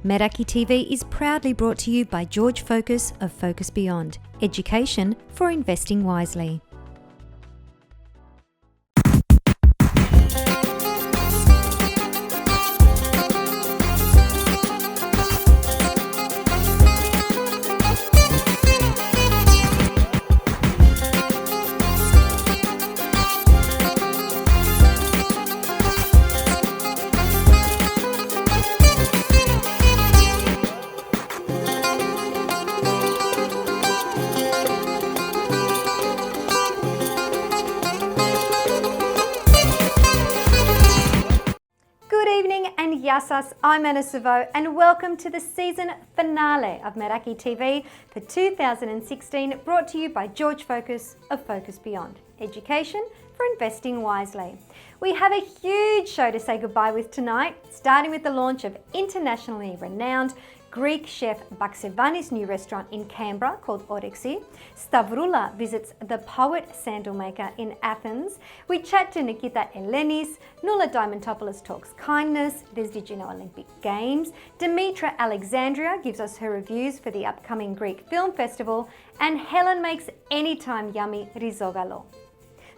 Meraki TV is proudly brought to you by George Focus of Focus Beyond, education for investing wisely. Yassas, I'm Anna Savo and welcome to the season finale of Meraki TV for 2016, brought to you by George Focus of Focus Beyond, education for investing wisely. We have a huge show to say goodbye with tonight, starting with the launch of internationally renowned Greek chef Baxevanis' new restaurant in Canberra called Orexi. Stavroula visits the poet sandal maker in Athens. We chat to Nikita Ellenis. Noula Diamantopoulos talks kindness. There's Did You Know Olympic Games. Dimitra Alexandria gives us her reviews for the upcoming Greek Film Festival. And Helen makes anytime yummy Rizoyalo.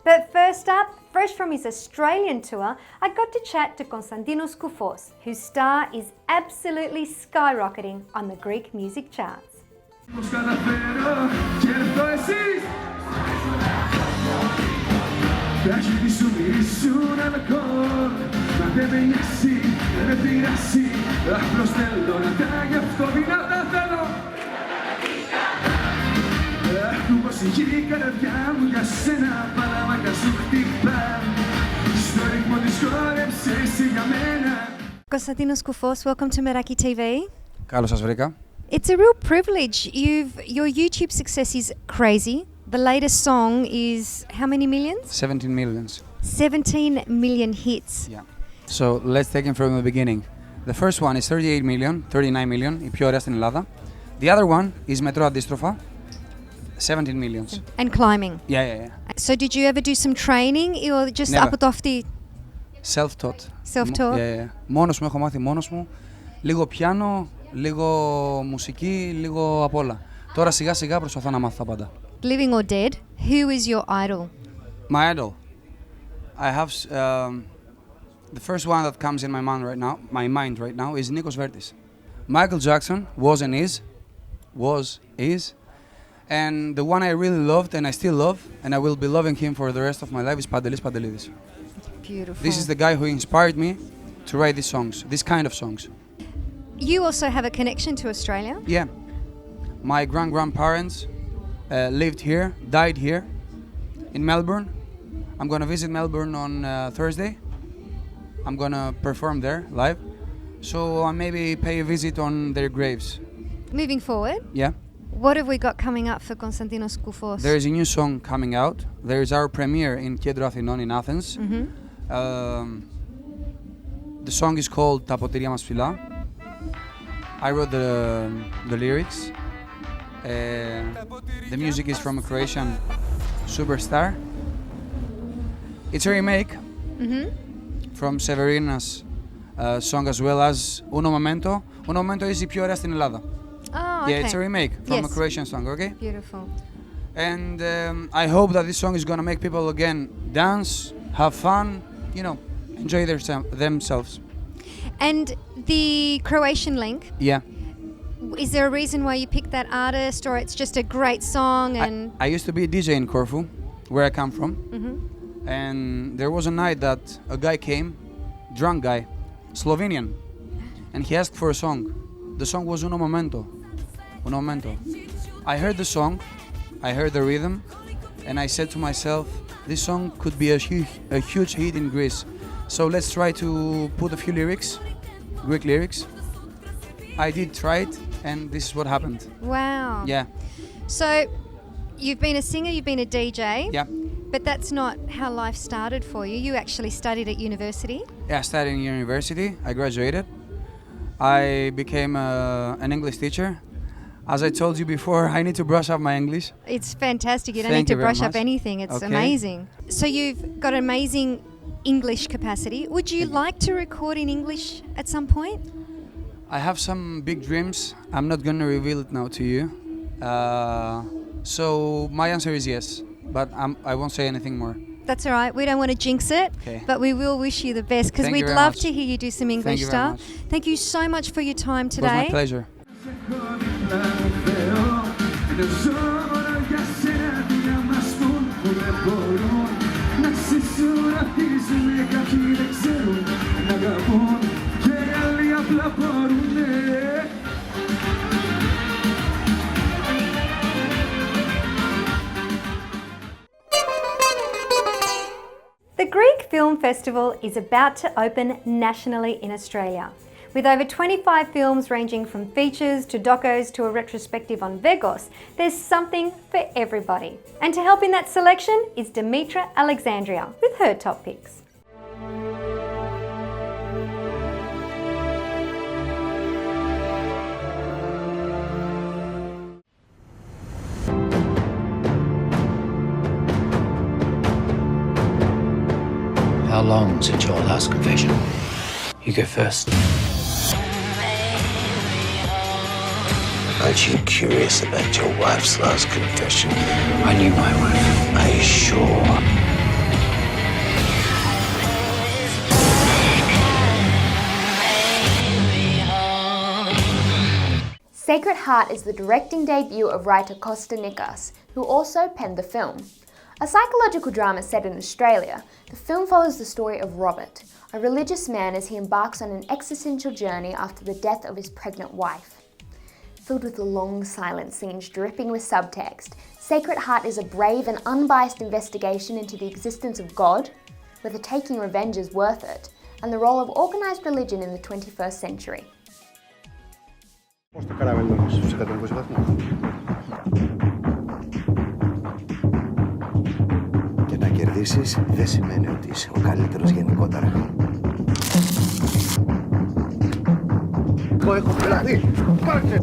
But first up, fresh from his Australian tour, I got to chat to Konstantino Koufos, whose star is absolutely skyrocketing on the Greek music charts. Konstantinos Koufos, welcome to Meraki TV. Καλώς σας βρήκα. It's a real privilege. Your YouTube success is crazy. The latest song is how many millions? 17 millions. 17 million hits. Yeah. So let's take it from the beginning. The first one is 38 million, 39 million, η πιο ωραία στην Ελλάδα. The other one is μετρό αντίστροφα, 17 millions. And climbing. Yeah. So did you ever do some training or just Never. από το αυτή? Self-taught. Self-taught? Yeah. Μόνος μου, έχω μάθει μόνος μου. Λίγο πιάνο, λίγο μουσική, λίγο απ' όλα. Τώρα σιγά σιγά προσπαθώ να μάθω τα πάντα. Living or dead, who is your idol? My idol. I have the first one that comes in my mind right now is Nikos Vertis. Michael Jackson was and is. And the one I really loved and I still love, and I will be loving him for the rest of my life, is Pantelis Pantelidis. Beautiful. This is the guy who inspired me to write these songs, this kind of songs. You also have a connection to Australia? Yeah. My grandparents lived here, died here in Melbourne. I'm going to visit Melbourne on Thursday. I'm going to perform there live. So I maybe pay a visit on their graves. Moving forward? Yeah. What have we got coming up for Konstantinos Koufos? There is a new song coming out. There is our premiere in Kέντρο Αθηνών in Athens. Mm-hmm. The song is called Τα ποτήρια μας φυλά. I wrote the lyrics. The music is from a Croatian superstar. It's a remake from Severina's song as well as Uno Momento. Uno Momento is η πιο ωραία στην Ελλάδα. Oh, okay. Yeah, it's a remake from a Croatian song, okay? Beautiful. And I hope that this song is going to make people again dance, have fun, enjoy themselves. And the Croatian link? Yeah. Is there a reason why you picked that artist, or it's just a great song? And I used to be a DJ in Corfu, where I come from. Mm-hmm. And there was a night that a guy came, drunk guy, Slovenian, and he asked for a song. The song was Uno Momento. Uno Momento. I heard the song, I heard the rhythm, and I said to myself, this song could be a huge hit in Greece. So let's try to put a few lyrics, Greek lyrics. I did try it, and this is what happened. Wow. Yeah. So you've been a singer, you've been a DJ. Yeah. But that's not how life started for you. You actually studied at university. Yeah, I studied in university. I graduated. I became an English teacher. As I told you before, I need to brush up my English. It's fantastic. You don't Thank need to you very brush up much. anything. It's Okay. amazing. So you've got amazing English capacity. Would you like to record in English at some point? I have some big dreams. I'm not gonna reveal it now to you. So my answer is yes, but I won't say anything more. That's all right. We don't want to jinx it, Okay. but we will wish you the best because Thank we'd you very love much. to hear you do some English you very stuff. much. Thank you so much for your time It was my today. pleasure. The Greek Film Festival is about to open nationally in Australia. With over 25 films ranging from features to docos to a retrospective on Vegos, there's something for everybody. And to help in that selection is Dimitra Alexandria with her top picks. How long since your last confession? You go first. Aren't you curious about your wife's last confession? I knew my wife. Are you sure? Sacred Heart is the directing debut of writer Konstantino, who also penned the film. A psychological drama set in Australia, the film follows the story of Robert, a religious man as he embarks on an existential journey after the death of his pregnant wife. Filled with long silent scenes dripping with subtext, Sacred Heart is a brave and unbiased investigation into the existence of God, whether taking revenge is worth it, and the role of organised religion in the 21st century. Πώς το καραβέλ νομίζεις, στους 120 βαθμούς. Και να κερδίσεις δεν σημαίνει ότι είσαι ο καλύτερος γενικότερα. Εγώ έχω πελαθεί. Πάρτε!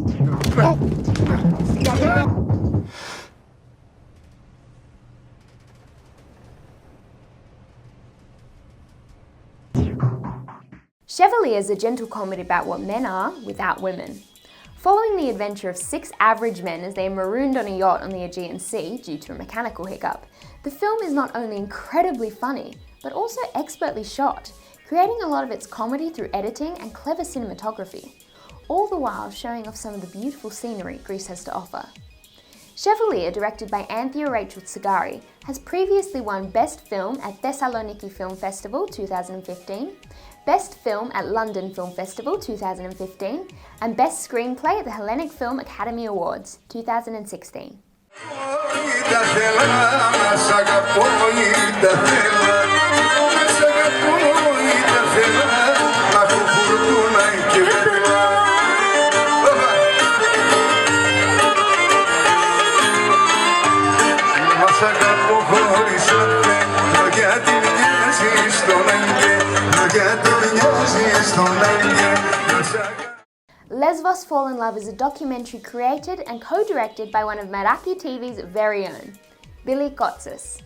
Chevalier is a gentle comedy about what men are without women. Following the adventure of 6 average men as they are marooned on a yacht on the Aegean Sea due to a mechanical hiccup, the film is not only incredibly funny, but also expertly shot, creating a lot of its comedy through editing and clever cinematography, all the while showing off some of the beautiful scenery Greece has to offer. Chevalier, directed by Anthea Rachel Tsagari, has previously won Best Film at Thessaloniki Film Festival 2015, Best Film at London Film Festival 2015, and Best Screenplay at the Hellenic Film Academy Awards 2016. Lesvos Fall in Love is a documentary created and co-directed by one of Meraki TV's very own, Billy Kotsis.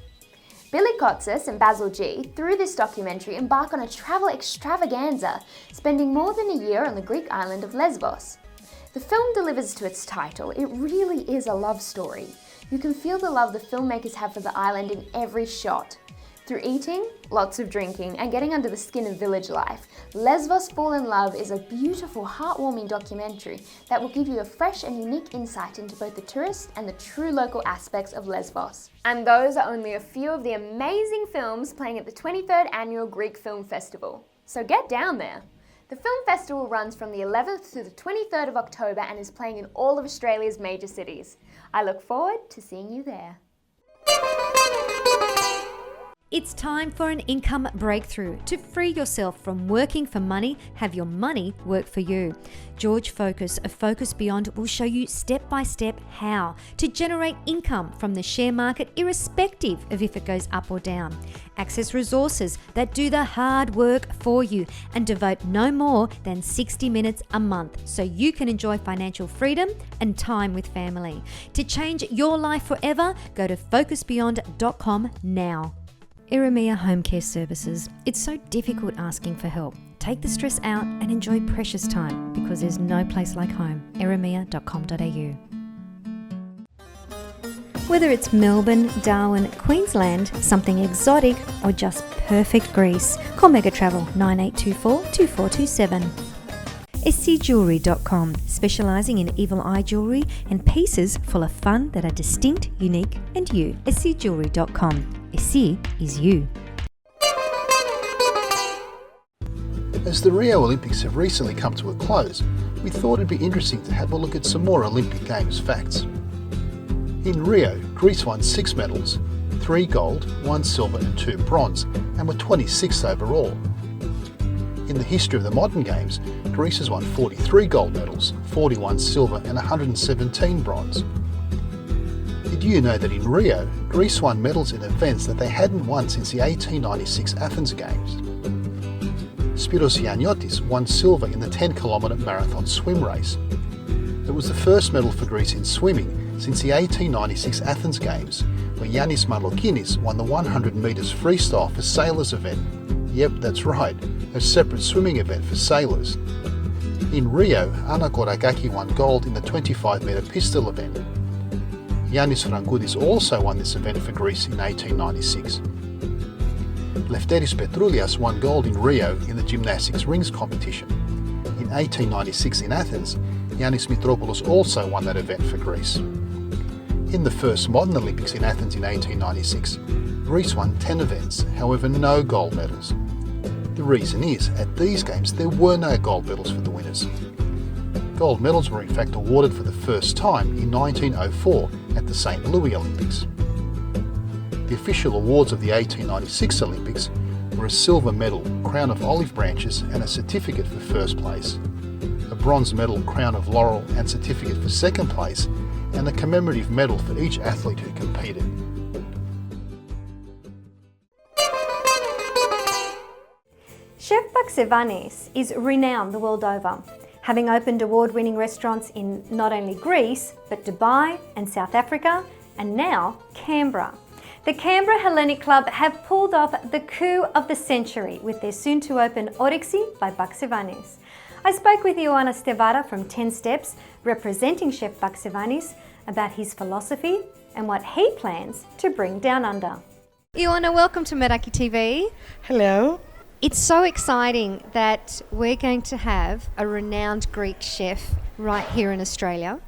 Billy Kotsis and Basil G, through this documentary, embark on a travel extravaganza, spending more than a year on the Greek island of Lesvos. The film delivers to its title. It really is a love story. You can feel the love the filmmakers have for the island in every shot. Through eating, lots of drinking, and getting under the skin of village life, Lesvos Fall in Love is a beautiful, heartwarming documentary that will give you a fresh and unique insight into both the tourist and the true local aspects of Lesvos. And those are only a few of the amazing films playing at the 23rd Annual Greek Film Festival. So get down there! The film festival runs from the 11th to the 23rd of October and is playing in all of Australia's major cities. I look forward to seeing you there. It's time for an income breakthrough. To free yourself from working for money, have your money work for you. George Focus of Focus Beyond will show you step by step how to generate income from the share market irrespective of if it goes up or down. Access resources that do the hard work for you and devote no more than 60 minutes a month so you can enjoy financial freedom and time with family. To change your life forever, go to focusbeyond.com now. Irimia Home Care Services. It's so difficult asking for help. Take the stress out and enjoy precious time, because there's no place like home. eremia.com.au. Whether it's Melbourne, Darwin, Queensland, something exotic, or just perfect Greece, call Mega Travel 9824 2427. SCJewellery.com, specialising in evil eye jewellery and pieces full of fun that are distinct, unique and you. SCJewellery.com. SC is you. As the Rio Olympics have recently come to a close, we thought it'd be interesting to have a look at some more Olympic Games facts. In Rio, Greece won 6 medals, 3 gold, 1 silver and 2 bronze, and were 26th overall. In the history of the modern games, Greece has won 43 gold medals, 41 silver and 117 bronze. Did you know that in Rio, Greece won medals in events that they hadn't won since the 1896 Athens Games? Spiros Yianniotis won silver in the 10-kilometre marathon swim race. It was the first medal for Greece in swimming since the 1896 Athens Games, where Yannis Malokinis won the 100 metres freestyle for sailors event. Yep, that's right, a separate swimming event for sailors. In Rio, Anna Korakaki won gold in the 25-metre pistol event. Yannis Frankoudis also won this event for Greece in 1896. Lefteris Petroulias won gold in Rio in the gymnastics rings competition. In 1896 in Athens, Yannis Mitropoulos also won that event for Greece. In the first modern Olympics in Athens in 1896, Greece won 10 events, however no gold medals. The reason is, at these games there were no gold medals for the winners. Gold medals were in fact awarded for the first time in 1904 at the St. Louis Olympics. The official awards of the 1896 Olympics were a silver medal, crown of olive branches and a certificate for first place, a bronze medal, crown of laurel and certificate for second place, and a commemorative medal for each athlete who competed. Chef Baxevanis is renowned the world over, having opened award-winning restaurants in not only Greece, but Dubai and South Africa, and now Canberra. The Canberra Hellenic Club have pulled off the coup of the century with their soon-to-open Orexi by Baxevanis. I spoke with Ioanna Stevara from 10 Steps, representing Chef Baxevanis, about his philosophy and what he plans to bring down under. Ioanna, welcome to Meraki TV. Hello. It's so exciting that we're going to have a renowned Greek chef right here in Australia.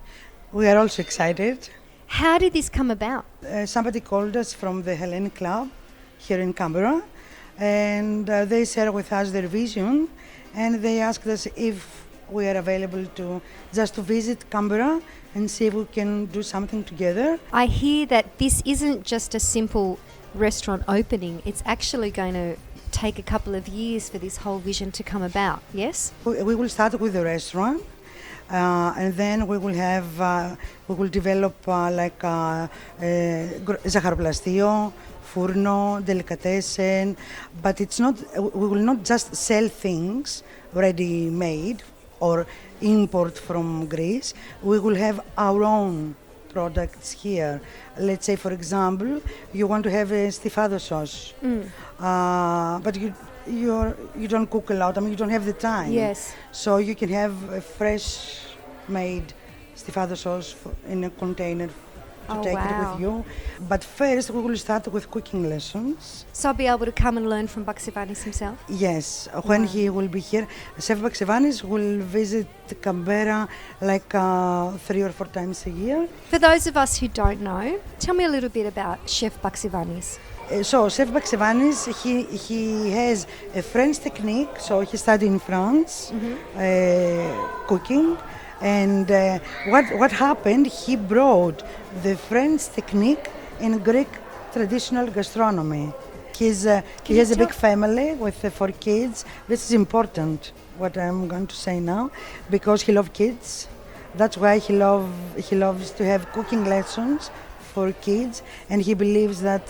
We are also excited. How did this come about? Somebody called us from the Hellenic Club here in Canberra, and they shared with us their vision, and they asked us if we are available to visit Canberra and see if we can do something together. I hear that this isn't just a simple restaurant opening, it's actually going to take a couple of years for this whole vision to come about, yes? We will start with the restaurant. And then we will develop ζαχαροπλαστείο, φούρνο, delicatessen, but we will not just sell things ready-made or import from Greece. We will have our own products here. Let's say, for example, you want to have a stifado sauce, but you don't cook a lot. I mean, you don't have the time. Yes. So you can have a fresh made stifado sauce in a container to take it with you. But first we will start with cooking lessons. So I'll be able to come and learn from Baxevanis himself? Yes, when he will be here. Chef Baxevanis will visit Canberra 3 or 4 times a year. For those of us who don't know, tell me a little bit about Chef Baxevanis. So Chef Baxevanis, he has a French technique, so he studied in France, cooking, and what happened, he brought the French technique in Greek traditional gastronomy. He has a big family with 4 kids. This is important, what I'm going to say now, because he loves kids. That's why he loves to have cooking lessons for kids, and he believes that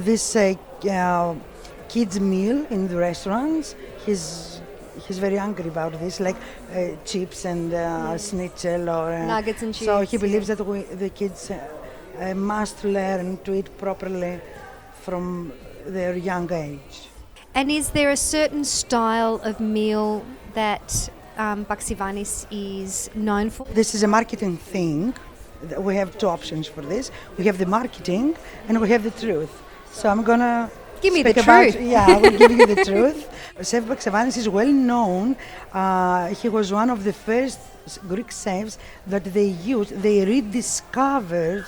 this kids meal in the restaurants, he's very angry about this, like chips and schnitzel or nuggets and cheese. So he believes that the kids must learn to eat properly from their young age. And is there a certain style of meal that Baxevanis is known for? This is a marketing thing. We have two options for this. We have the marketing and we have the truth. So I'm gonna give me the truth. Yeah, I will give you the truth. Chef Baxevanis is well known. He was one of the first Greek chefs that they rediscovered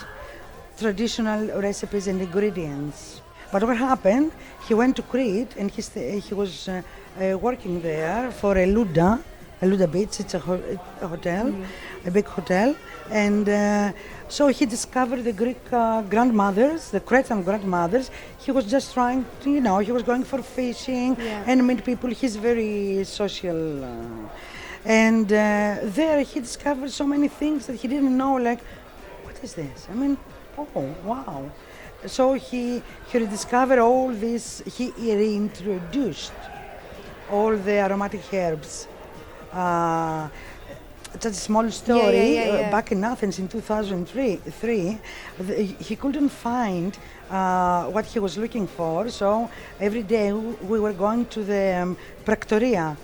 traditional recipes and ingredients. But what happened? He went to Crete and he was working there for a Luda Beach. It's a hotel, a big hotel, and so he discovered the Greek grandmothers, the Cretan grandmothers. He was just trying to, he was going for fishing and meet people. He's very social, and there he discovered so many things that he didn't know. Like, what is this? I mean, oh wow! So he rediscovered all this. He reintroduced all the aromatic herbs. Just a small story. Back in Athens in 2003, he couldn't find what he was looking for. So every day we were going to the Practoria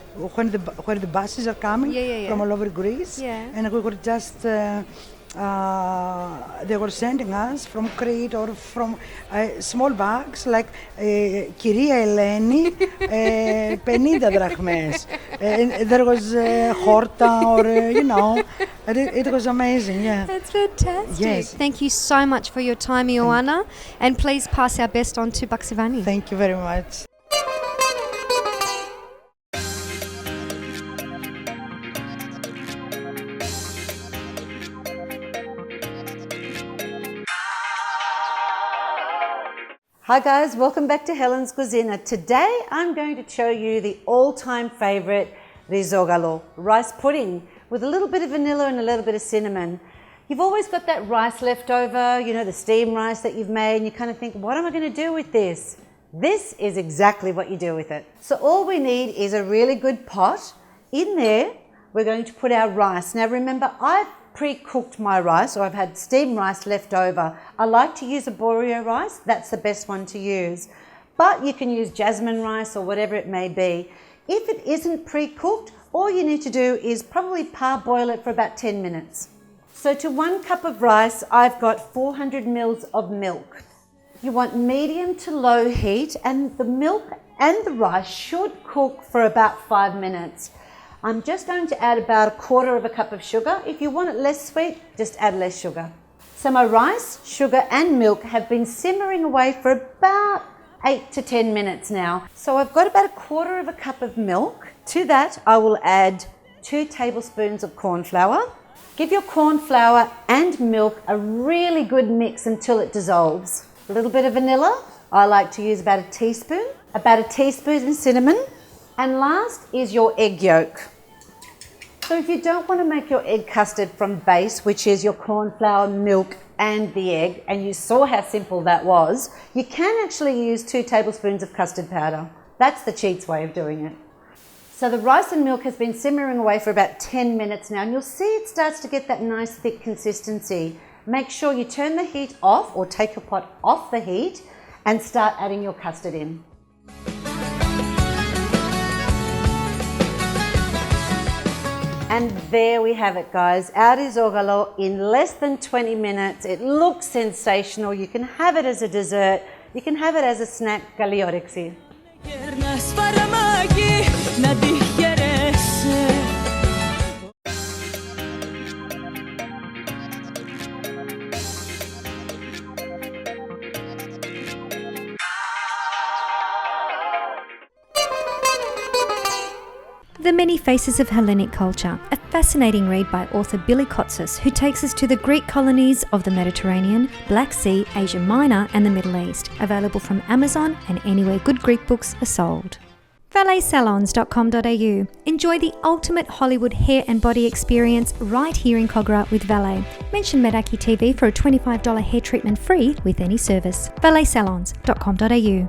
where the buses are coming from all over Greece, and we were just. They were sending us from Crete or from small bags like Κυρία Ελένη, 50 drachmes. There was horta or, it was amazing, That's fantastic. Yes. Thank you so much for your time, Ioana, and please pass our best on to Baxevanis. Thank you very much. Hi guys, welcome back to Helen's Cuisine. Today I'm going to show you the all-time favorite Rizoyalo, rice pudding with a little bit of vanilla and a little bit of cinnamon. You've always got that rice left over, the steamed rice that you've made, and you kind of think, what am I going to do with this? This is exactly what you do with it. So all we need is a really good pot. In there, we're going to put our rice. Now remember, I've pre-cooked my rice, or I've had steamed rice left over. I like to use a borio rice. That's the best one to use. But you can use jasmine rice or whatever it may be. If it isn't pre-cooked, all you need to do is probably parboil it for about 10 minutes. So to 1 cup of rice, I've got 400 mils of milk. You want medium to low heat, and the milk and the rice should cook for about 5 minutes. I'm just going to add about 1/4 cup of sugar. If you want it less sweet, just add less sugar. So my rice, sugar and milk have been simmering away for about 8 to 10 minutes now. So I've got about 1/4 cup of milk. To that, I will add 2 tablespoons of corn flour. Give your corn flour and milk a really good mix until it dissolves. A little bit of vanilla. I like to use about a teaspoon of cinnamon. And last is your egg yolk. So if you don't want to make your egg custard from base, which is your corn flour, milk and the egg, and you saw how simple that was, you can actually use 2 tablespoons of custard powder. That's the cheats way of doing it. So the rice and milk has been simmering away for about 10 minutes now, and you'll see it starts to get that nice thick consistency. Make sure you turn the heat off or take your pot off the heat and start adding your custard in. And there we have it, guys. Our Rizoyalo in less than 20 minutes. It looks sensational. You can have it as a dessert. You can have it as a snack. Kalli Orexi. The Many Faces of Hellenic Culture, a fascinating read by author Billy Kotzis, who takes us to the Greek colonies of the Mediterranean, Black Sea, Asia Minor and the Middle East. Available from Amazon and anywhere good Greek books are sold. valetsalons.com.au. Enjoy the ultimate Hollywood hair and body experience right here in Kogarah with Valet. Mention Meraki TV for a $25 hair treatment free with any service. valetsalons.com.au.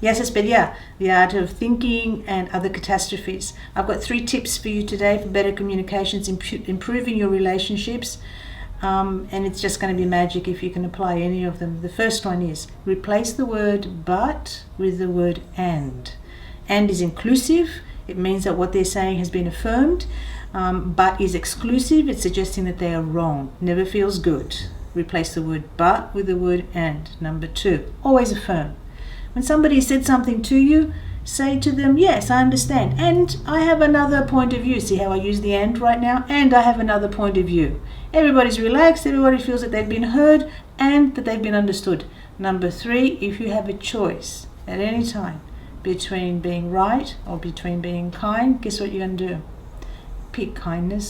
Γεια σας παιδιά, the art of thinking and other catastrophes. I've got 3 tips for you today for better communications, improving your relationships, and it's just going to be magic if you can apply any of them. The first one is replace the word but with the word and. And is inclusive. It means that what they're saying has been affirmed. But is exclusive. It's suggesting that they are wrong. Never feels good. Replace the word but with the word and. Number 2, always affirm. When somebody said something to you, say to them, yes, I understand. And I have another point of view. See how I use the and right now? And I have another point of view. Everybody's relaxed. Everybody feels that they've been heard and that they've been understood. Number 3, if you have a choice at any time between being right or between being kind, guess what you're going to do? Pick kindness.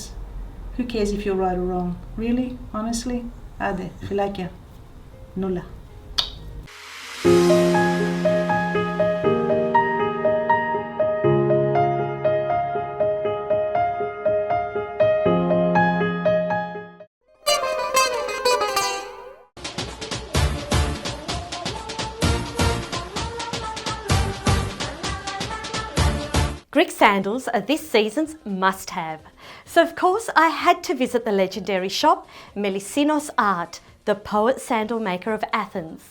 Who cares if you're right or wrong? Really? Honestly? Ade, φιλάκια. Noula. Greek sandals are this season's must-have. So of course I had to visit the legendary shop Melisinos Art, the poet sandal maker of Athens,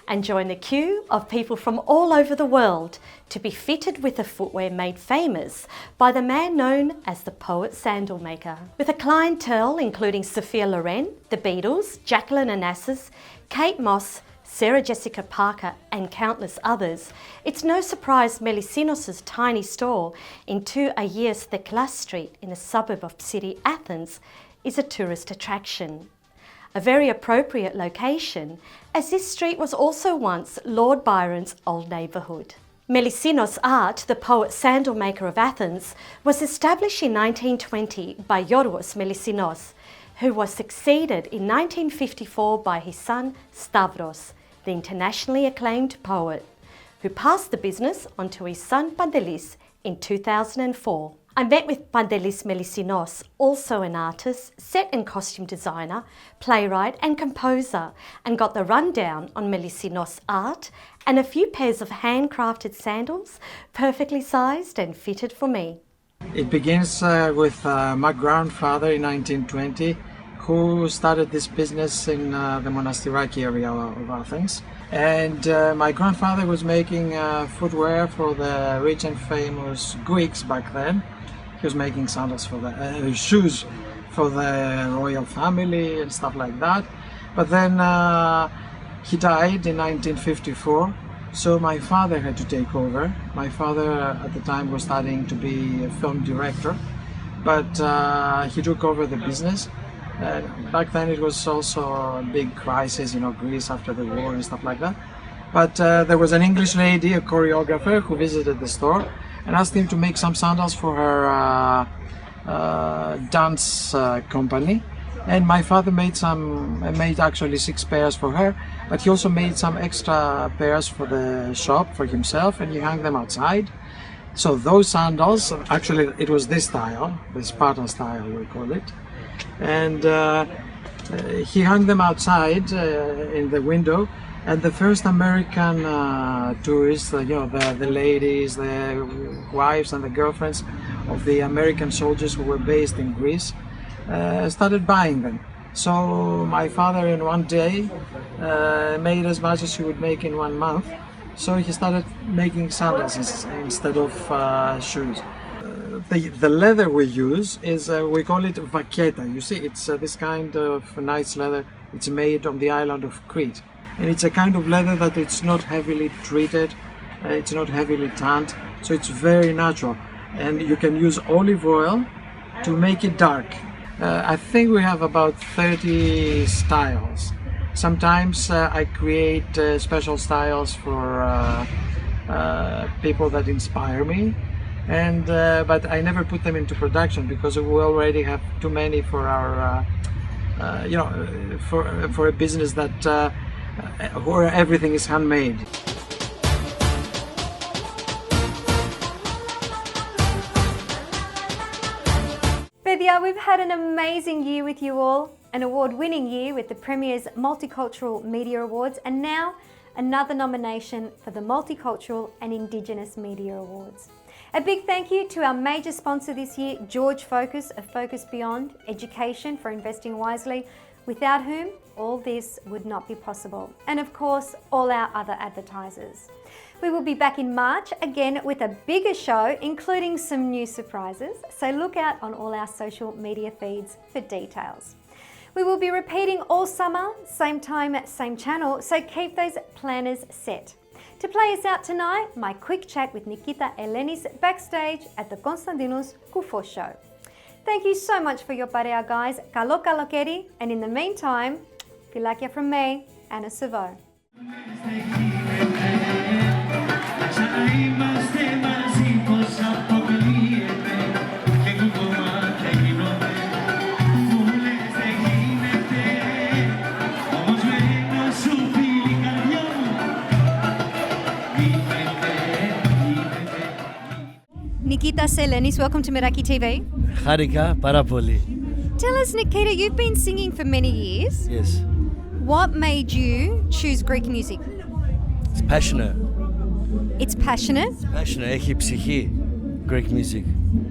and join the queue of people from all over the world to be fitted with the footwear made famous by the man known as the poet sandal maker. With a clientele including Sophia Loren, the Beatles, Jacqueline Onassis, Kate Moss, Sarah Jessica Parker and countless others, it's no surprise Melisinos' tiny store in 2 Agios Theklas Street in the suburb of city Athens is a tourist attraction. A very appropriate location, as this street was also once Lord Byron's old neighbourhood. Melisinos Art, the poet sandal maker of Athens, was established in 1920 by Yorgos Melisinos, who was succeeded in 1954 by his son Stavros, the internationally acclaimed poet, who passed the business on to his son Pantelis in 2004. I met with Pantelis Melisinos, also an artist, set and costume designer, playwright and composer, and got the rundown on Melisinos Art and a few pairs of handcrafted sandals, perfectly sized and fitted for me. It begins with my grandfather in 1920, who started this business in the Monastiraki area of Athens. And my grandfather was making footwear for the rich and famous Greeks back then. He was making sandals for the shoes for the royal family and stuff like that. But then he died in 1954, so my father had to take over. My father at the time was studying to be a film director, but he took over the business. Back then it was also a big crisis, Greece after the war and stuff like that. But there was an English lady, a choreographer, who visited the store and asked him to make some sandals for her dance company. And my father made actually 6 pairs for her, but he also made some extra pairs for the shop for himself, and he hung them outside. So those sandals, actually it was this style, the Spartan style we call it. And he hung them outside in the window, and the first American tourists, the ladies, the wives and the girlfriends of the American soldiers who were based in Greece started buying them. So my father in one day made as much as he would make in 1 month, so he started making sandals instead of shoes. The leather we use is, we call it vaketa. You see, it's this kind of nice leather. It's made on the island of Crete. And it's a kind of leather that it's not heavily treated, it's not heavily tanned, so it's very natural. And you can use olive oil to make it dark. I think we have about 30 styles. Sometimes I create special styles for people that inspire me. And but I never put them into production because we already have too many for our for a business that where everything is handmade. Vidya, we've had an amazing year with you all, an award-winning year with the Premier's Multicultural Media Awards, and now another nomination for the Multicultural and Indigenous Media Awards. A big thank you to our major sponsor this year, George Focus of Focus Beyond, Education for Investing Wisely, without whom all this would not be possible. And of course, all our other advertisers. We will be back in March again with a bigger show, including some new surprises, so look out on all our social media feeds for details. We will be repeating all summer, same time, same channel, so keep those planners set. To play us out tonight, my quick chat with Nikita Ellenis backstage at the Konstantino's Koufos show. Thank you so much for your parea, guys. Καλό καλοκαίρι, and in the meantime, φιλάκια from me, Anna Savo. Nikita Ellenis, welcome to Meraki TV. Harika, πάρα πολύ. Tell us, Nikita, you've been singing for many years. Yes. What made you choose Greek music? It's passionate. It's passionate? It's passionate. Έχει ψυχή. Greek music.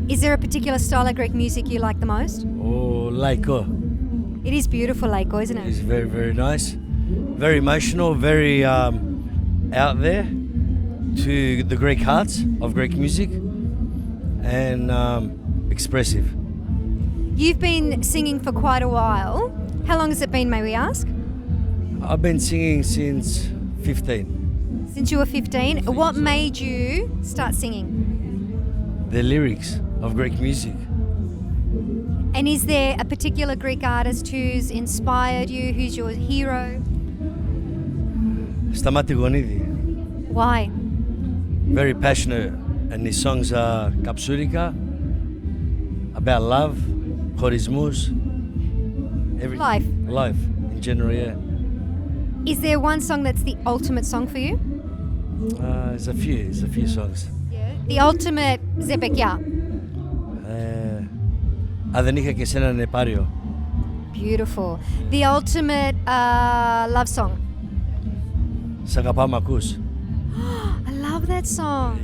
Is there a particular style of Greek music you like the most? Oh, laiko. It is beautiful, laiko, isn't it? It's very, very nice. Very emotional, very out there to the Greek hearts of Greek music and expressive. You've been singing for quite a while. How long has it been, may we ask? I've been singing since 15. Since you were 15. What made you start singing? The lyrics of Greek music. And is there a particular Greek artist who's inspired you, who's your hero? Σταμάτη Γονίδη. Why? Very passionate, and his songs are kapsurica, about love, chorismus, everything. Life in general, yeah. Is there one song that's the ultimate song for you? There's a few songs. The ultimate zepekya. Αν δεν είχα και σένα νεπάριο. Beautiful. The ultimate love song. Σ' αγαπάω μ' ακούς. I love that song.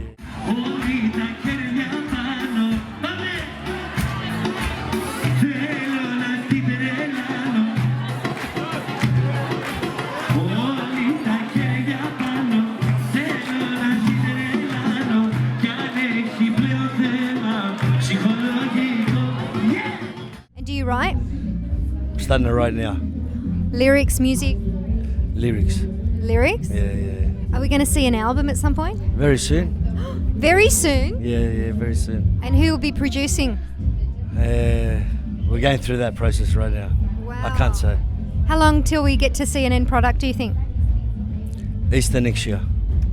And do you write? I'm starting to write now. Lyrics, music? Lyrics. Lyrics? Yeah. Are we going to see an album at some point? Very soon. Very soon? Yeah, very soon. And who will be producing? We're going through that process right now. Wow. I can't say. How long till we get to see an end product, do you think? Easter next year.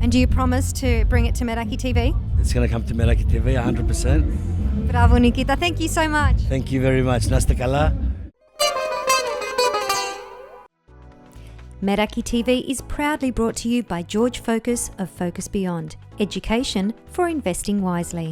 And do you promise to bring it to Meraki TV? It's going to come to Meraki TV 100%. Bravo, Nikita. Thank you so much. Thank you very much. Να είστε καλά. Meraki TV is proudly brought to you by George Focus of Focus Beyond, Education for Investing Wisely.